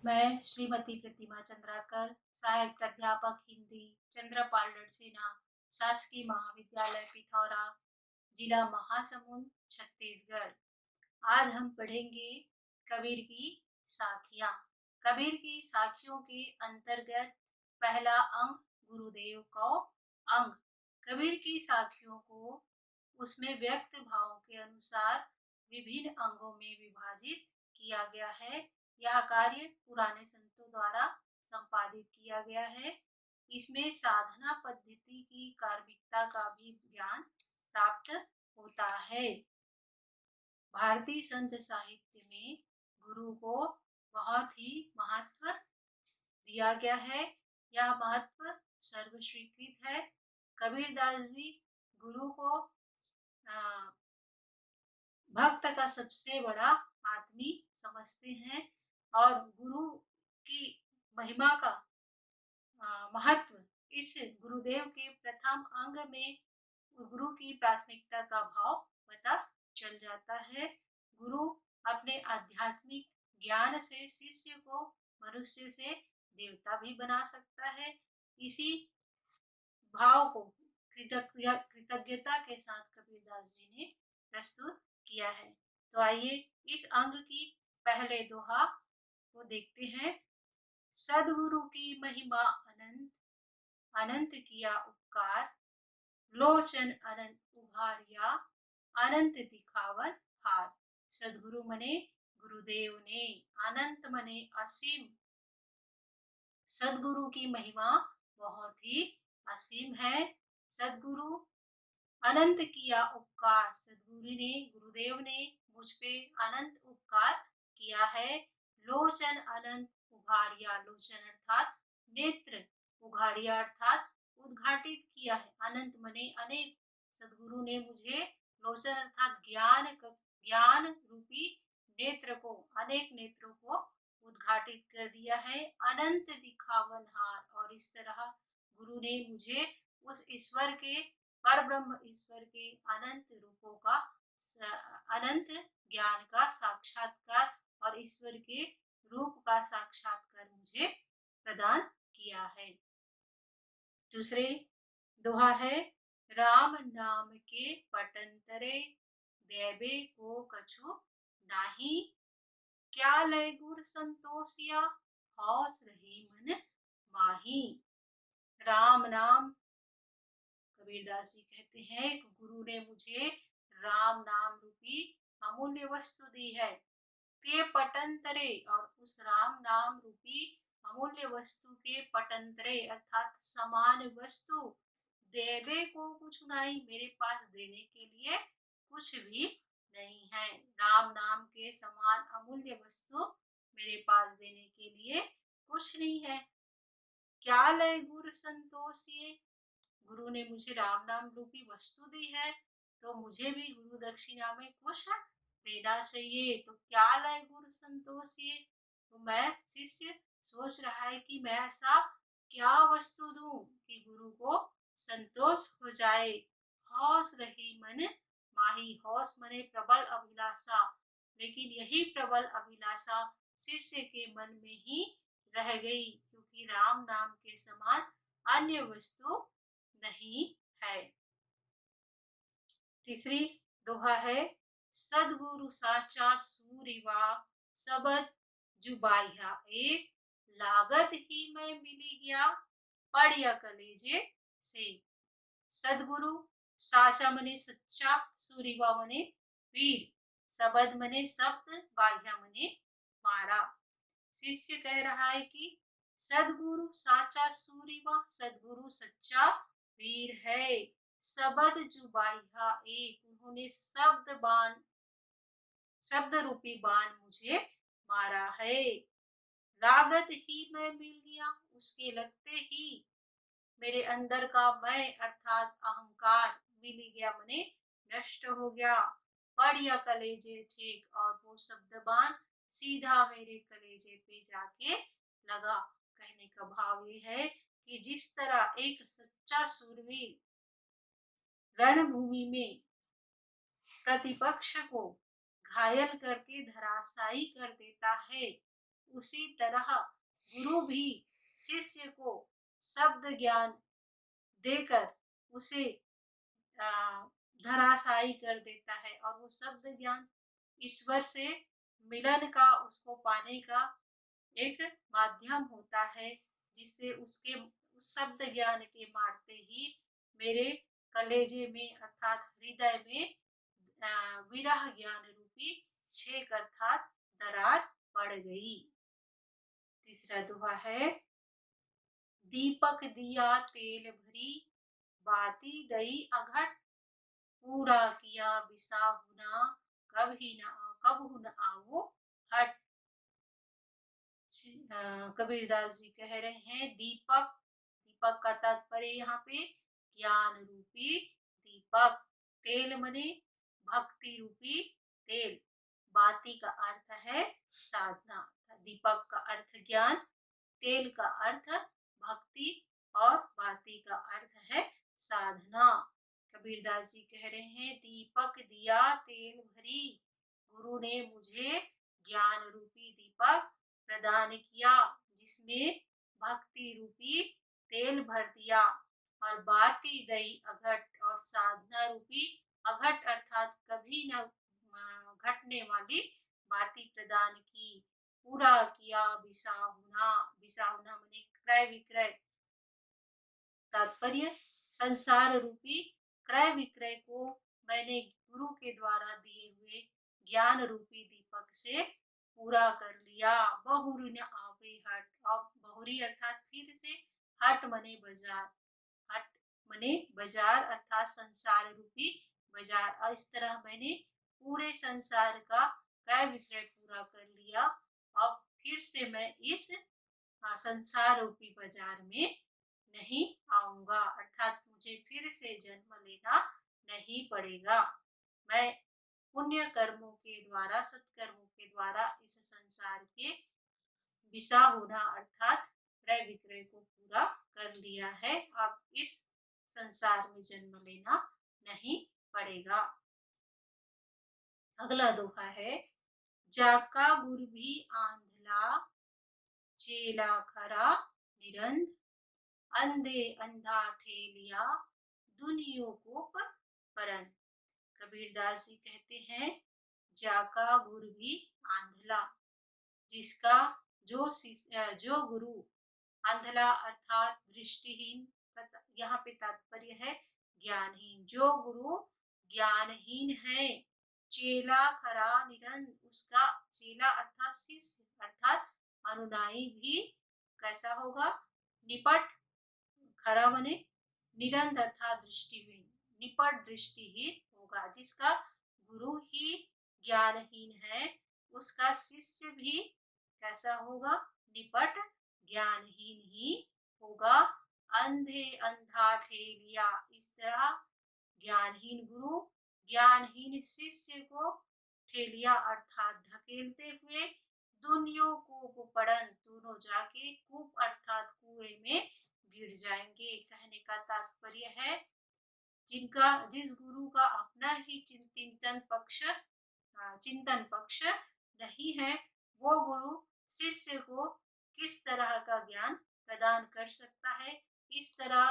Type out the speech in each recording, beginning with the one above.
मैं श्रीमती प्रतिमा चंद्राकर, सहायक प्राध्यापक हिंदी, चंद्रपाल सेना, शासकीय महाविद्यालय पिथौरा, जिला महासमुंद, छत्तीसगढ़। आज हम पढ़ेंगे कबीर की साखियाँ। कबीर की साखियों के अंतर्गत पहला अंग गुरुदेव का अंग। कबीर की साखियों को उसमें व्यक्त भावों के अनुसार विभिन्न अंगों में विभाजित किया गया है। यह कार्य पुराने संतों द्वारा संपादित किया गया है। इसमें साधना पद्धति की कार्मिकता का भी ज्ञान प्राप्त होता है। भारतीय संत साहित्य में गुरु को बहुत ही महत्व दिया गया है। यह महत्व सर्वस्वीकृत है। कबीरदास जी गुरु को भक्त का सबसे बड़ा आदमी समझते हैं और गुरु की महिमा का महत्व इस गुरुदेव के प्रथम अंग में गुरु की प्राथमिकता का भाव पता चल जाता है। गुरु अपने आध्यात्मिक ज्ञान से शिष्य को मनुष्य से देवता भी बना सकता है। इसी भाव को कृतज्ञता के साथ कबीरदास जी ने प्रस्तुत किया है। तो आइए इस अंग की पहले दोहा को देखते हैं। सदगुरु की महिमा अनंत, अनंत किया उपकार, लोचन अनंत उघाड़िया, अनंत दिखावन हार। सदगुरु मने गुरुदेव ने, अनंत मने असीम। सदगुरु की महिमा बहुत ही असीम है। सदगुरु अनंत किया उपकार, सदगुरु ने गुरुदेव ने मुझ पे अनंत उपकार किया है। लोचन अनंत उघाड़िया, लोचन अर्थात नेत्र, उघाड़िया अर्थात उद्घाटित किया है। अनंत मने अनेक। सदगुरु ने मुझे लोचन अर्थात ज्ञान रूपी नेत्र को, अनेक नेत्रों को उद्घाटित कर दिया है। अनंत दिखावनहार, और इस तरह गुरु ने मुझे उस ईश्वर के, पर ब्रह्म ईश्वर के अनंत रूपों का, अनंत ज्ञान का साक्षात्कार और ईश्वर के रूप का साक्षात्कार मुझे प्रदान किया है। दूसरे दोहा है, राम नाम के पटंतरे, देवे को कछु नाही, क्या लय गुर संतोषिया, हौस रही मन माही। राम नाम, कबीरदास जी कहते हैं कि गुरु ने मुझे राम नाम रूपी अमूल्य वस्तु दी है। के पटंतरे, और उस राम नाम रूपी अमूल्य वस्तु के पटंतरे अर्थात समान वस्तु, देवे को कुछ नहीं, मेरे पास देने के लिए कुछ भी नहीं है। राम नाम के समान अमूल्य वस्तु मेरे पास देने के लिए कुछ नहीं है। क्या लय गुर संतोषिए, गुरु ने मुझे राम नाम रूपी वस्तु दी है, तो मुझे भी गुरु दक्षिणा में कुछ देना चाहिए। तो क्या लय गुरु संतोषिए, तो मैं शिष्य सोच रहा है कि मैं ऐसा क्या वस्तु दूं कि गुरु को संतोष हो जाए। हौस रही मन माही, हौस मने प्रबल अभिलाषा, लेकिन यही प्रबल अभिलाषा शिष्य के मन में ही रह गई, क्योंकि राम नाम के समान अन्य वस्तु नहीं है। तीसरी दोहा है, सदगुरु साचा सूरिवा, सबद जुबाइया एक, लागत ही मैं मिली गया, पढ़िया कलेजे से। सदगुरु साचा मने सच्चा, सूरिवा मने वीर, सबद मने शब्द, बाह्या मने मारा। शिष्य कह रहा है कि सदगुरु साचा सूरिवा, सदगुरु सच्चा वीर है। सबद जुबाइया एक, उन्होंने शब्द रूपी बाण मुझे मारा है। लागत ही मैं मिल गया, उसके लगते ही मेरे अंदर का मैं अर्थात अहंकार मिल गया, मने नष्ट हो गया। बढ़िया कलेजे ठीक, और वो शब्द बाण सीधा मेरे कलेजे पे जाके लगा। कहने का भाव ये है कि जिस तरह एक सच्चा सूरवीर रणभूमि में प्रतिपक्ष को घायल करके धराशायी कर देता है, उसी तरह गुरु भी शिष्य को शब्द ज्ञान देकर उसे अ, धराशायी कर देता है और वो शब्द ज्ञान ईश्वर से मिलन का उसको पाने का एक माध्यम होता है, जिससे उसके उस शब्द ज्ञान के मारते ही मेरे कलेजे में अर्थात हृदय में विरह ज्ञान रूपी छेक अर्थात दरार पड़ गई। तीसरा दोहा है, दीपक दिया तेल भरी, बाती दई अघट, पूरा किया बिसाहुना, कबहु न आवो हट। कबीरदास जी कह रहे हैं दीपक, दीपक का तात्पर्य यहाँ पे ज्ञान रूपी दीपक, तेल मने भक्ति रूपी तेल, बाती का अर्थ है साधना, दीपक का अर्थ ज्ञान, तेल का अर्थ भक्ति और बाती का अर्थ है साधना। कबीरदास जी कह रहे हैं दीपक दिया तेल भरी, गुरु ने मुझे ज्ञान रूपी दीपक प्रदान किया जिसमें भक्ति रूपी तेल भर दिया, और बाती दई अघट और साधना रूपी अघट अर्थात कभी न घटने वाली बाती प्रदान की, पूरा किया बिसाहुना, बिसाहुना माने क्रय विक्रय, तात्पर्य संसार रूपी क्रय विक्रय को मैंने गुरु के द्वारा दिए हुए ज्ञान रूपी दीपक से पूरा कर लिया। बहुरी न आवे हट, अब बहुरी अर्थात फिर से, हट मने बाजार, हट मने बाजार अर्थात संसार रूपी बाजार, और इस तरह मैंने पूरे संसार का क्रय विक्रय पूरा कर लिया। अब फिर से मैं इस संसार रूपी बाजार में नहीं आऊंगा, अर्थात मुझे फिर से जन्म लेना नहीं पड़ेगा। मैं पुण्य कर्मों के द्वारा, सत्कर्मों के द्वारा इस संसार के विसा होना अर्थात क्रय विक्रय को पूरा कर लिया है, अब इस संसार में जन्म लेना नहीं पड़ेगा। अगला दोहा है, जाका गुर भी आंधला, चेला खरा निरंध, अंधे अंधा ठेलिया, दुनियों को परंत। कबीरदास जी कहते हैं जाका गुर भी आंधला, जिसका जो गुरु आंधला अर्थात दृष्टिहीन, यहाँ पे तात्पर्य है ज्ञानहीन, जो गुरु ज्ञानहीन है, चेला खरा निरंद, उसका चेला अर्थात शिष्य अर्थात अनुनायी भी कैसा होगा, निपट, खरा मने निरंध अर्थात दृष्टिहीन, निपट दृष्टिहीन होगा। जिसका गुरु ही ज्ञानहीन है उसका शिष्य भी कैसा होगा, निपट ज्ञानहीन ही होगा। अंधे अंधा ठेलिया, इस तरह ज्ञानहीन गुरु ज्ञानहीन शिष्य को ठेलिया अर्थात ढकेलते हुए, दुनियों को पड़न, दोनों जाके कूप अर्थात कुएं में गिर जाएंगे। कहने का तात्पर्य है जिस गुरु का अपना ही चिंतन पक्ष नहीं है, वो गुरु शिष्य को किस तरह का ज्ञान प्रदान कर सकता है। इस तरह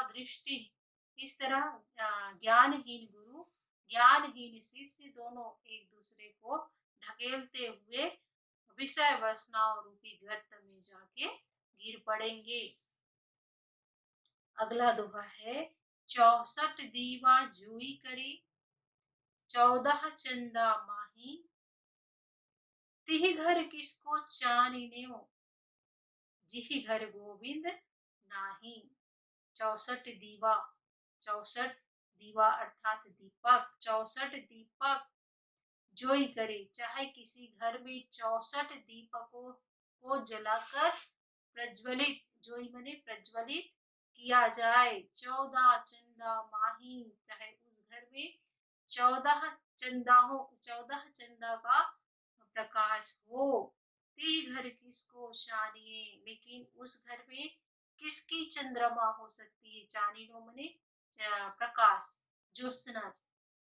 ज्ञानहीन गुरु ज्ञानहीन शिष्य दोनों एक दूसरे को ढकेलते हुए विषय वासनाओं रूपी गर्त में जाके गिर पड़ेंगे। अगला दोहा है, 64 दीवा जुई करी, 14 चंदा माही, तिहि घर किसको चानिनेओ, जिहि घर गोविंद नाही। 64 दीवा, 64 दीवा अर्थात दीपक, 64 दीपक जोई करे, चाहे किसी घर में 64 दीपकों को जलाकर प्रज्वलित, जोई मने प्रज्वलित किया जाए, 14 चंदा माही, चाहे उस घर में 14 चंदा का प्रकाश हो, ती घर किसको शानिए, लेकिन उस घर में किसकी चंद्रमा हो सकती है, चानिनो मने प्रकाश, ज्योत्सना,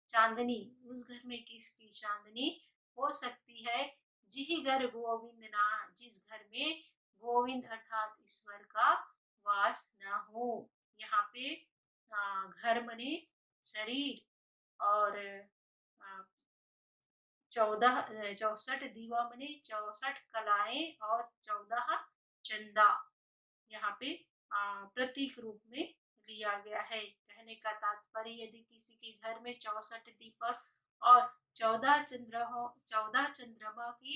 चांदनी, उस घर में किसकी चांदनी हो सकती है जिहि घर गोविंद ना, जिस घर में गोविंद अर्थात ईश्वर का वास न हो। यहाँ पे घर मने शरीर और 64 दीवा मने 64 कलाएं और 14 चंदा यहाँ पे प्रतीक रूप में लिया गया है। कहने का तात्पर्य यदि किसी के घर में 64 दीपक और 14 चंद्रमा की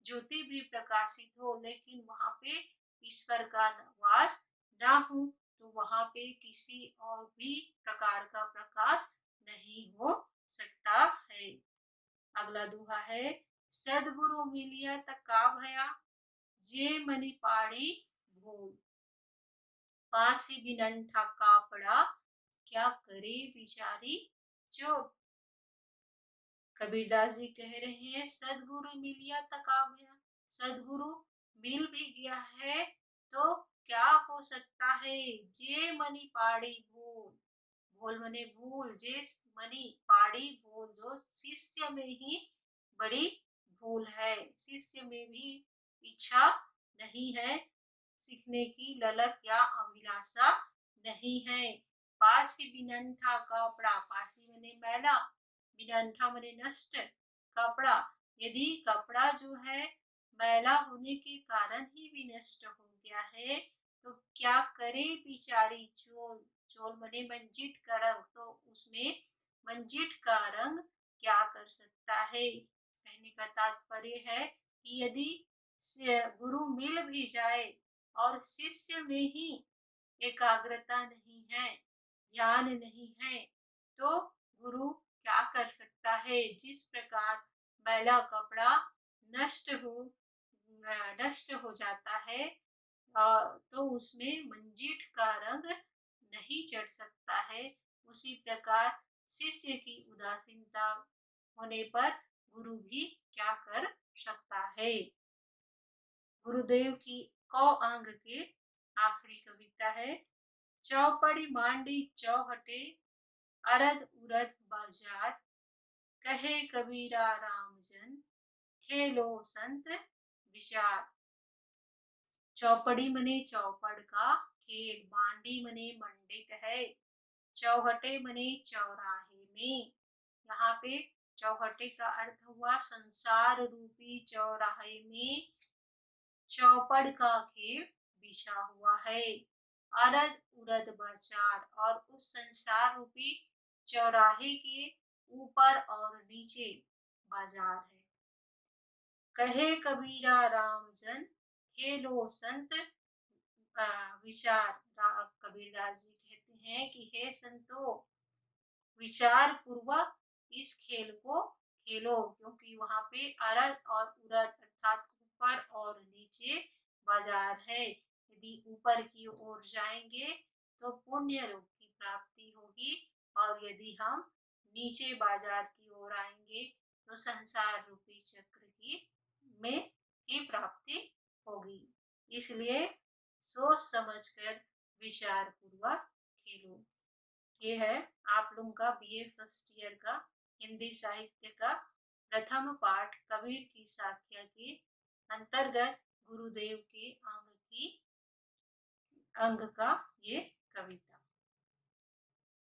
ज्योति भी प्रकाशित हो, लेकिन वहां पे ईश्वर का वास ना हो, तो वहां पे किसी और भी प्रकार का प्रकाश नहीं हो सकता है। अगला दोहा है, सदगुरु मिलिया त का भया, जे मनी पाड़ी भूल, पासी बिनंठा कापड़ा, क्या करे बिचारी चोर। कबीरदास जी कह रहे हैं, सदगुरु मिलिया त का भया, सदगुरु मिल भी गया है तो क्या हो सकता है। जे मनी पाड़ी भूल, भूल मने भूल, जे मनी पाड़ी भूल, जो शिष्य में ही बड़ी भूल है। शिष्य में भी इच्छा नहीं है, सीखने की ललक या अभिलाषा नहीं है। पासी बिनंठा कपड़ा, पासी मने मैला, बिनंठा मने नष्ट, कपड़ा, यदि कपड़ा जो है मैला होने के कारण ही भी नष्ट हो गया है, तो क्या करे बिचारी चोल। चोल मने मंजिट का रंग, तो उसमें मंजिट का रंग क्या कर सकता है। कहने का तात्पर्य है कि यदि गुरु मिल भी जाए और शिष्य में ही एकाग्रता नहीं है, ध्यान नहीं है, तो गुरु क्या कर सकता है। जिस प्रकार मैला कपड़ा नष्ट हो जाता है, तो उसमें मंजीठ का रंग नहीं चढ़ सकता है। उसी प्रकार शिष्य की उदासीनता होने पर गुरु भी क्या कर सकता है। गुरुदेव की क अंग के आखिरी कविता है, चौपड़ी मांडी चौहटे, अरद उरद बाजार, कहे कबीरा रामजन, खेलो संत विचार। चौपड़ी मने चौपड़ का खेल, मांडी मने मंडित है, चौहटे मने चौराहे में। यहाँ पे चौहटे का अर्थ हुआ संसार रूपी चौराहे में चौपड़ का खेल बिछा हुआ है। अरद उरद बाजार, और उस संसार रूपी चौराहे के ऊपर और नीचे बाजार है। कहे कबीरा रामजन, खेलो संत विचार। कबीरदास जी कहते हैं कि हे संतो, विचार पूर्वक इस खेल को खेलो, क्योंकि वहां पे अरद और उरद अर्थात ऊपर और नीचे बाजार है। यदि ऊपर की ओर जाएंगे तो पुण्य लोक की प्राप्ति होगी, और यदि हम नीचे बाजार की ओर आएंगे तो संसार रूपी चक्र की प्राप्ति होगी। इसलिए सोच समझकर विचार पूर्वक खेलो। ये है आप लोगों का बीए फर्स्ट ईयर का हिंदी साहित्य का प्रथम पाठ कबीर की साख्या के अंतर्गत गुरुदेव के अंग का ये कविता।